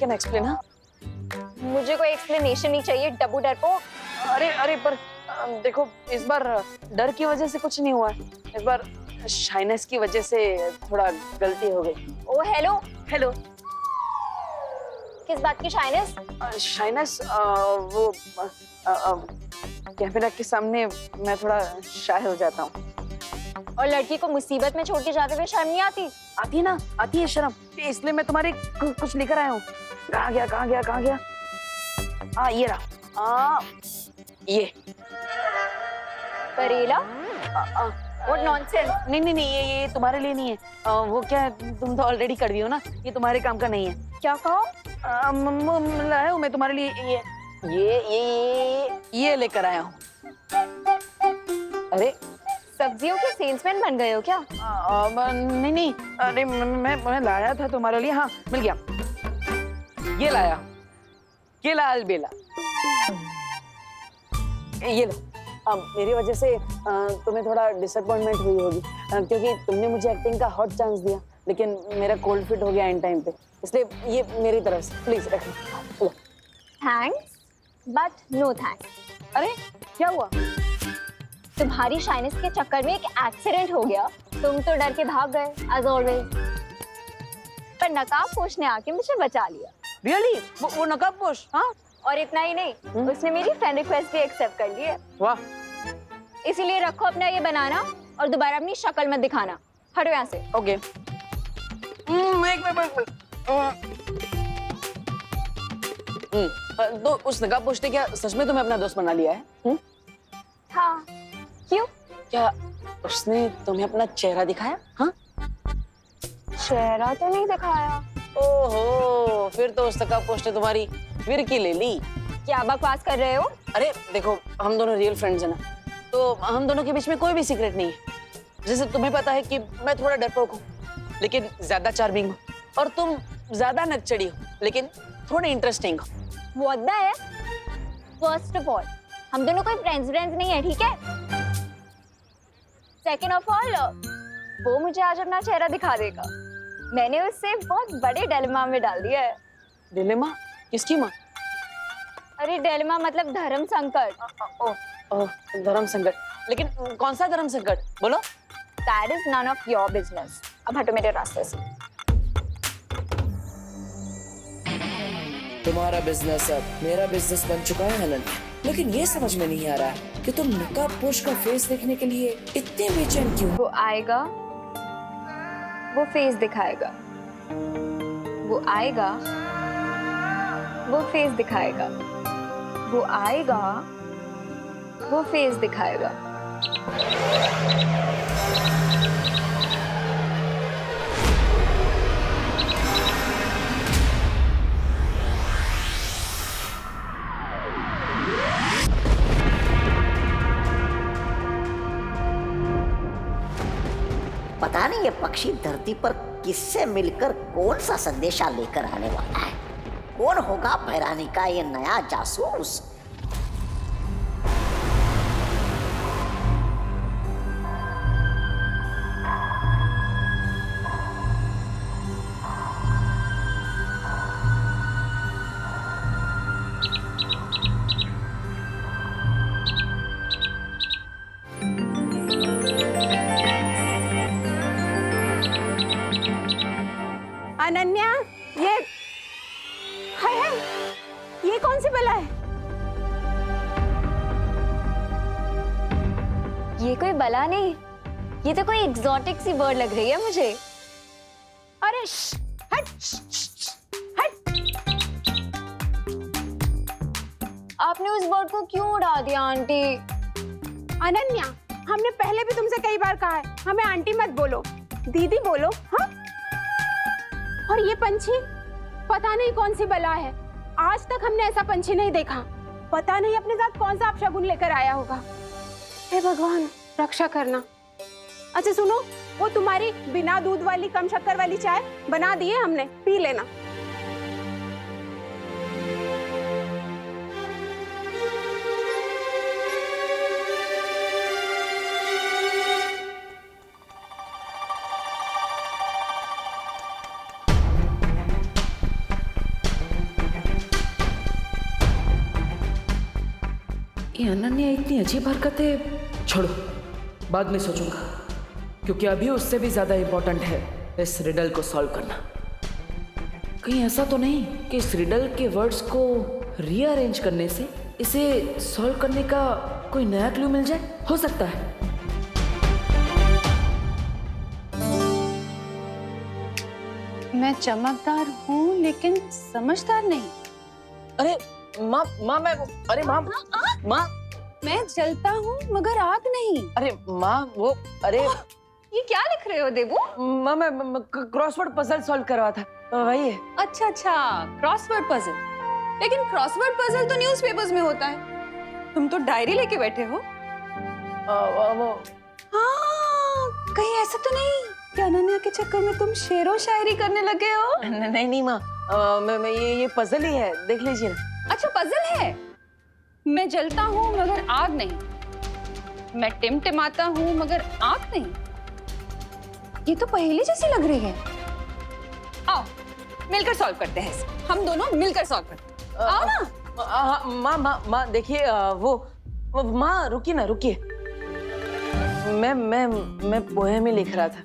Can explain? हाँ, मुझे कोई एक्सप्लेनेशन नहीं चाहिए, डब्बू डरपोक। अरे पर देखो, इस बार डर की वजह से कुछ नहीं हुआ है। इस बार शाइनेस की वजह से थोड़ा गलती हो गई। ओ हेलो, हेलो। किस बात की शाइनेस? शाइनेस वो कैमरा के सामने मैं थोड़ा शाय हो जाता हूँ। और लड़की को मुसीबत में छोड़ के जाते हुए शर्म नहीं आती? आती है ना, आती है शर्म, इसलिए मैं तुम्हारे कुछ लेकर आया हूँ। कहाँ गया कहाँ गया कहाँ गया? ये रहा। ये करेला? What nonsense. नहीं नहीं नहीं, ये तुम्हारे लिए नहीं है। वो क्या है, तुम तो ऑलरेडी कर दी हो ना, ये तुम्हारे काम का नहीं है। क्या कहो? लाया हूँ मैं तुम्हारे लिए ये लेकर आया हूँ। अरे सब्जियों के सेल्समैन बन गए हो क्या? नहीं नहीं, अरे मैं लाया था तुम्हारे लिए। हाँ, मिल गया। ये लाया, ये लाल बेला। ये लो। मेरी वजह से तुम्हें थोड़ा डिसअपॉइंटमेंट हुई होगी, क्योंकि तुमने मुझे एक्टिंग का हॉट चांस दिया, लेकिन मेरा कोल्ड फिट हो गया इन टाइम पे, इसलिए ये मेरी तरफ से प्लीज रखो। Thanks but no thanks. अरे क्या हुआ? तुम्हारी शाइनेस के चक्कर में एक एक्सीडेंट हो गया, तुम तो डर के भाग गए एज ऑलवेज, पर नकाबपोश ने आके मुझे बचा लिया। रियली? वो नकाबपोश? हाँ, और इतना ही नहीं, उसने मेरी फ्रेंड रिक्वेस्ट भी एक्सेप्ट कर ली है। वाह। इसीलिए रखो अपना ये बनाना और दोबारा अपनी शक्ल मत दिखाना। हटो यहाँ से। ओके। तो उस नकाबपोश ने क्या सच में तुम्हें अपना दोस्त बना लिया है? हाँ, क्यों? क्या उसने तुम्हें अपना चेहरा दिखाया? हाँ, चेहरा तो नहीं दिखाया। ओहो, फिर तो उस नकाबपोश ने तुम्हारी फिरकी ले ली। क्या बकवास कर रहे हो? अरे देखो, हम दोनों रियल फ्रेंड्स हैं ना, तो हम दोनों के बीच में कोई भी सीक्रेट नहीं है। जैसे तुम्हें पता है कि मैं थोड़ा डरपोक हूँ, लेकिन ज्यादा चार्मिंग हूँ, और तुम ज्यादा नकचड़ी हो, लेकिन थोड़ी इंटरेस्टिंग हो। What the है? First of all, हम दोनों कोई फ्रेंड्स नहीं है, ठीक है? Second of all, वो मुझे आज अपना चेहरा दिखा देगा। मैंने उससे बहुत बड़े डिलेमा में डाल दिया है। डिलेमा? किसकी माँ? अरे डिलेमा मतलब धर्म संकट। धर्म संकट? लेकिन कौन सा धर्म संकट, बोलो? That is none of your business. अब हटो मेरे रास्ते से। तुम्हारा बिजनेस अब मेरा बिजनेस बन चुका है अनन्या, लेकिन ये समझ में नहीं आ रहा कि तुम नकाबपोश का फेस देखने के लिए इतने बेचैन क्यों? वो आएगा, वो फेस दिखाएगा। वो आएगा, वो फेस दिखाएगा। वो आएगा, वो फेस दिखाएगा। पता नहीं ये पक्षी धरती पर किससे मिलकर कौन सा संदेशा लेकर आने वाला है। कौन होगा भैरानी का ये नया जासूस? अनन्या, ये हाय हाय, ये कौन सी बला है? ये कोई बला नहीं, ये तो कोई एग्जॉटिक सी बर्ड लग रही है मुझे। अरे हट, हट। आपने उस बर्ड को क्यों उड़ा दिया आंटी? अनन्या, हमने पहले भी तुमसे कई बार कहा है, हमें आंटी मत बोलो, दीदी बोलो। हाँ, और ये पंछी पता नहीं कौन सी बला है, आज तक हमने ऐसा पंछी नहीं देखा। पता नहीं अपने साथ कौन सा अपशगुन लेकर आया होगा। हे भगवान, रक्षा करना। अच्छा सुनो, वो तुम्हारी बिना दूध वाली कम शक्कर वाली चाय बना दी है हमने, पी लेना। ये अनन्या इतनी अजीब हरकतें छोड़ो, बाद में सोचूंगा, क्योंकि अभी उससे भी ज्यादा इम्पोर्टेंट है इस रिडल को सॉल्व करना। कहीं ऐसा तो नहीं कि इस रिडल के वर्ड्स को रीअरेंज करने से इसे सॉल्व करने का कोई नया क्लू मिल जाए? हो सकता है। मैं चमकदार हूँ लेकिन समझदार नहीं। अरे माँ मैं अरे माँ माँ मैं जलता हूँ मगर आग नहीं। अरे माँ वो अरे ये क्या लिख रहे हो देवू? माँ मैं क्रॉसवर्ड पजल सॉल्व कर रहा था, वही है। अच्छा अच्छा, क्रॉसवर्ड पजल। लेकिन क्रॉसवर्ड पजल तो न्यूज़पेपर्स में होता है, तुम तो डायरी लेके बैठे हो। वो हाँ, कहीं ऐसा तो नहीं कि अनन्या के चक्कर में तुम शेरो शायरी करने लगे हो? नहीं नहीं माँ, मैं ये पजल ही है, देख लीजिए ना। अच्छा पजल है। मैं जलता हूँ मगर आग नहीं, मैं टिमटिमाता हूँ मगर आग नहीं। ये तो पहेली जैसी लग रही है। आओ मिलकर सॉल्व करते हैं इसे। हम दोनों मिलकर सॉल्व करते हैं। आओ ना। माँ देखिए, वो माँ रुकिए ना, रुकिए। मैं पोएम ही लिख रहा था,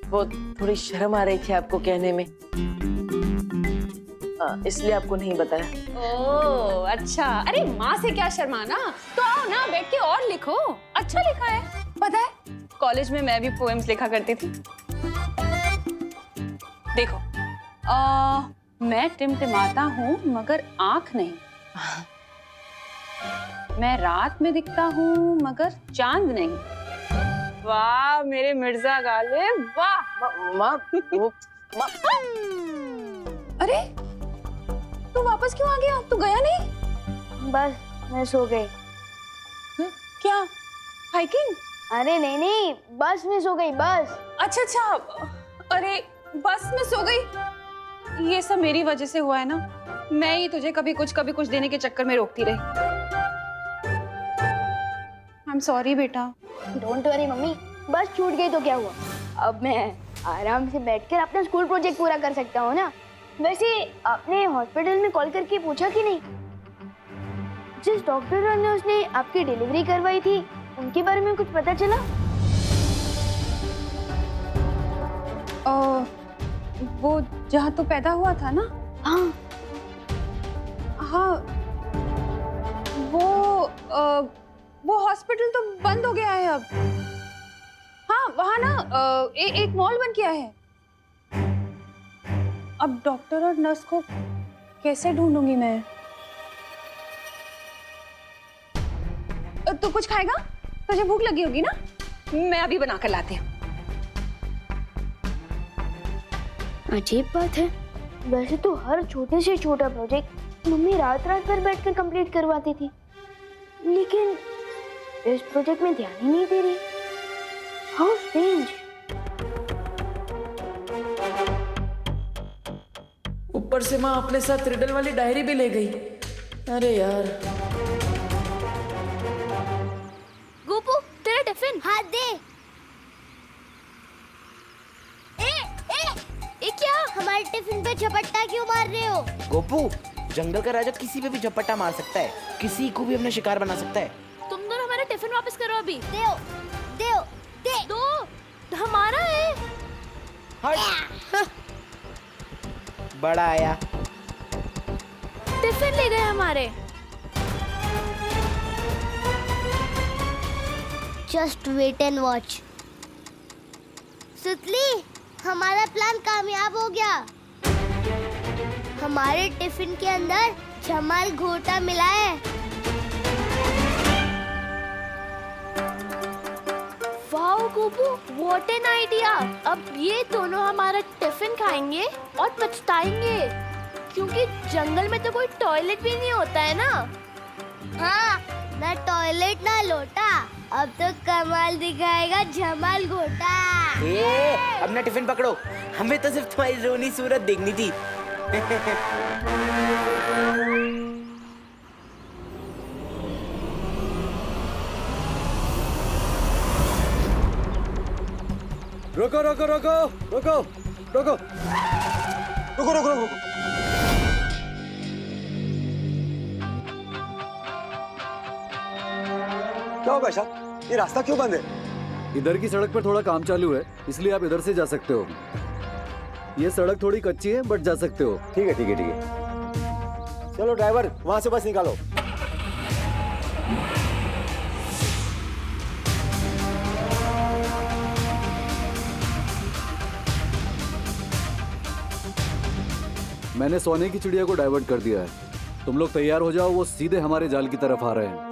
वो थोड़ी शर्म आ रही थी आपको कहने में, इसलिए आपको नहीं बताया। ओह अच्छा, अरे माँ से क्या शर्माना, तो आओ ना बैठ के और लिखो। अच्छा लिखा है, पता है कॉलेज में मैं भी पोएम्स लिखा करती थी। देखो, मैं टिमटिमाता हूँ मगर आंख नहीं, मैं रात में दिखता हूँ मगर चांद नहीं। वाह मेरे मिर्जा गालिब, वाह। माँ वो माँ अरे तू वापस क्यों आ गया? तू गया नहीं? बस मैं सो गई। क्या हाइकिंग? अरे नहीं नहीं, बस में सो गई, बस। अच्छा अच्छा, अरे बस में सो गई, ये सब मेरी वजह से हुआ है ना। मैं ही तुझे कभी कुछ देने के चक्कर में रोकती रही। आई एम सॉरी बेटा। डोंट वरी मम्मी, बस छूट गई तो क्या हुआ, अब मैं आराम से बैठकर अपना स्कूल प्रोजेक्ट पूरा कर सकता हूँ ना। वैसे आपने हॉस्पिटल में कॉल करके पूछा कि नहीं, जिस डॉक्टर ने उसने आपकी डिलीवरी करवाई थी उनके बारे में कुछ पता चला? वो जहाँ तू पैदा हुआ था ना? हाँ हाँ, वो हॉस्पिटल तो बंद हो गया है अब। हाँ वहाँ ना एक मॉल बन गया है। अब डॉक्टर और नर्स को कैसे ढूंढूंगी मैं? तू कुछ खाएगा? तुझे भूख लगी होगी ना, मैं अभी बना कर लाती हूँ। अजीब बात है, वैसे तो हर छोटे से छोटा प्रोजेक्ट मम्मी रात रात भर बैठकर कंप्लीट करवाती थी, लेकिन इस प्रोजेक्ट में ध्यान ही नहीं दे रही। How strange. ऊपर से माँ अपने साथ रिडल वाली डायरी भी ले गई। अरे यार। गोपू तेरा टिफिन। हाँ दे। ए क्या, हमारे टिफिन पे झपट्टा क्यों मार रहे हो? गोपू, जंगल का राजा किसी पे भी झपट्टा मार सकता है, किसी को भी अपना शिकार बना सकता है। तुम दोनों हमारा टिफिन वापस करो अभी। दे दो, हमारा है। हट। बड़ा आया, टिफिन ले गए हमारे। Just wait and watch. सुतली, हमारा प्लान कामयाब हो गया। हमारे टिफिन के अंदर जमाल घोटा मिला है। Wow Gopu, what an idea. अब ये दोनों हमारा टिफिन खाएंगे और पछताएंगे, क्योंकि जंगल में तो कोई टॉयलेट भी नहीं होता है ना। हाँ, ना टॉयलेट ना लोटा, अब तो कमाल दिखाएगा जमाल घोटा। अपना टिफिन पकड़ो, हमें तो सिर्फ तुम्हारी रोनी सूरत देखनी थी। रुको रुको रुको रुको रुको रुको रुको रुको। क्या हुआ शाह? ये रास्ता क्यों बंद है? इधर की सड़क पर थोड़ा काम चालू है, इसलिए आप इधर से जा सकते हो। ये सड़क थोड़ी कच्ची है, बट जा सकते हो। ठीक है ठीक है ठीक है। चलो ड्राइवर, वहां से बस निकालो। मैंने सोने की चिड़िया को डाइवर्ट कर दिया है। तुम लोग तैयार हो जाओ, वो सीधे हमारे जाल की तरफ आ रहे हैं।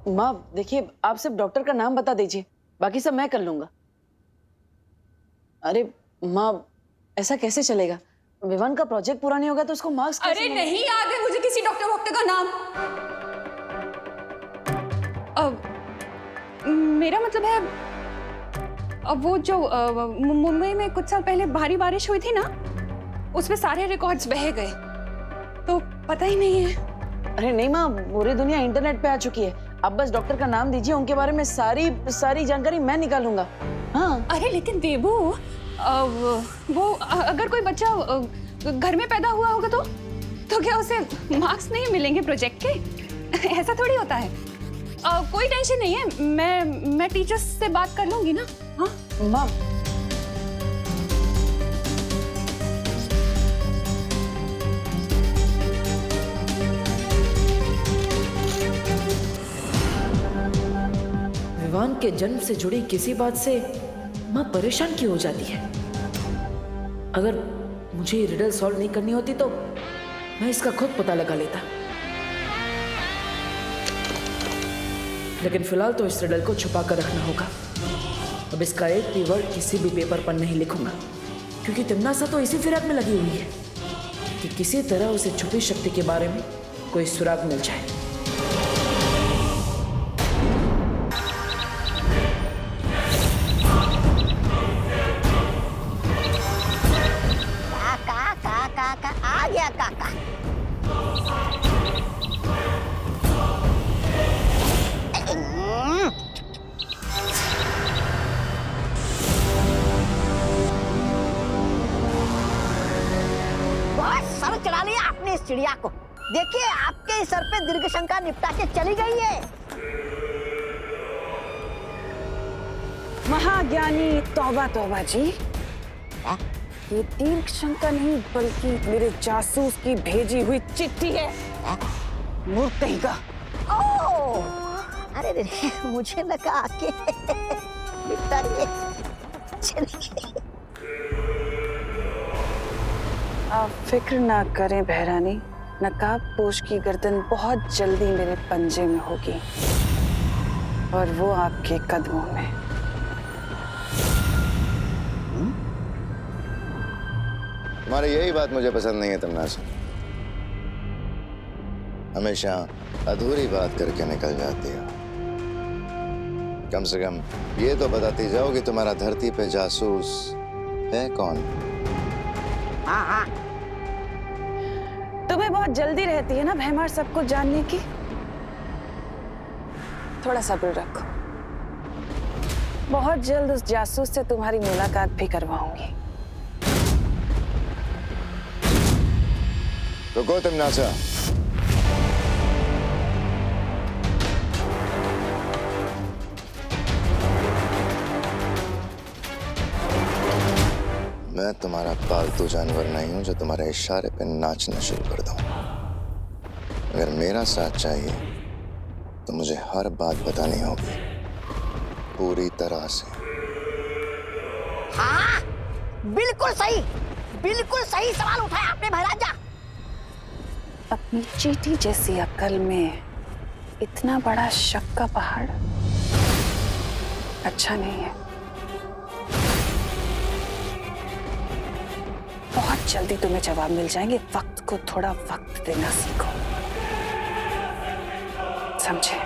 माँ देखिए, आप सिर्फ डॉक्टर का नाम बता दीजिए, बाकी सब मैं कर लूंगा। अरे माँ, ऐसा कैसे चलेगा? विवान का प्रोजेक्ट पूरा नहीं होगा तो उसको मार्क्स कैसे अरे मिलेंगे? नहीं याद है मुझे किसी डॉक्टर वॉक्टर का नाम। मेरा मतलब है, अब वो जो मुंबई में कुछ साल पहले भारी बारिश हुई थी ना, उसमें सारे रिकॉर्ड्स बह गए, तो पता ही नहीं है। अरे नहीं माँ, पूरी दुनिया इंटरनेट पे आ चुकी है। आप बस डॉक्टर का नाम दीजिए, उनके बारे में सारी जानकारी मैं निकालूंगा। हाँ। अरे लेकिन देबू, वो अगर कोई बच्चा घर में पैदा हुआ होगा तो क्या उसे मार्क्स नहीं मिलेंगे प्रोजेक्ट के? ऐसा थोड़ी होता है। कोई टेंशन नहीं है, मैं टीचर्स से बात कर लूंगी ना। हाँ माँ, विवान के जन्म से जुड़ी किसी बात से माँ परेशान क्यों हो जाती है? अगर मुझे ये रिडल सॉल्व नहीं करनी होती तो मैं इसका खुद पता लगा लेता, लेकिन फिलहाल तो इस रिडल को छुपा कर रखना होगा। अब इसका एक भी वर्ड किसी भी पेपर पर नहीं लिखूंगा, क्योंकि तिमनासा तो इसी फिराक में लगी हुई है कि किसी तरह उसे छुपी शक्ति के बारे में कोई सुराग मिल जाए। काका आ गया काका। बहुत सर चढ़ा लिया आपने इस चिड़िया को। देखिए आपके इस सर पे दीर्घ शंका निपटा के चली गई है। महाज्ञानी तौबा तौबा जी, ये दीर्घ शंका नहीं बल्कि मेरे जासूस की भेजी हुई चिट्ठी है। मूर्ख कहीं का। ओह, अरे मुझे लगा के निपटाइए। चलिए। आप फिक्र ना करें बहरानी, नकाबपोश की गर्दन बहुत जल्दी मेरे पंजे में होगी और वो आपके कदमों में। तुम्हारी यही बात मुझे पसंद नहीं है तिमनासा। हमेशा अधूरी बात करके निकल जाती हो। कम से कम ये तो बताती जाओ कि तुम्हारा धरती पे जासूस है कौन? हाँ हाँ, तुम्हें बहुत जल्दी रहती है ना भैमार सब कुछ जानने की। थोड़ा सब्र रखो, बहुत जल्द उस जासूस से तुम्हारी मुलाकात भी करवाऊंगी। रुको तिमनासा। मैं तुम्हारा पालतू जानवर नहीं हूं जो तुम्हारे इशारे पे नाचना शुरू कर दूं। अगर मेरा साथ चाहिए तो मुझे हर बात बतानी होगी पूरी तरह से। हाँ, बिल्कुल सही सवाल उठाया आपने महाराजा। अपनी चींटी जैसी अक्ल में इतना बड़ा शक का पहाड़ अच्छा नहीं है। बहुत जल्दी तुम्हें जवाब मिल जाएंगे। वक्त को थोड़ा वक्त देना सीखो, समझे?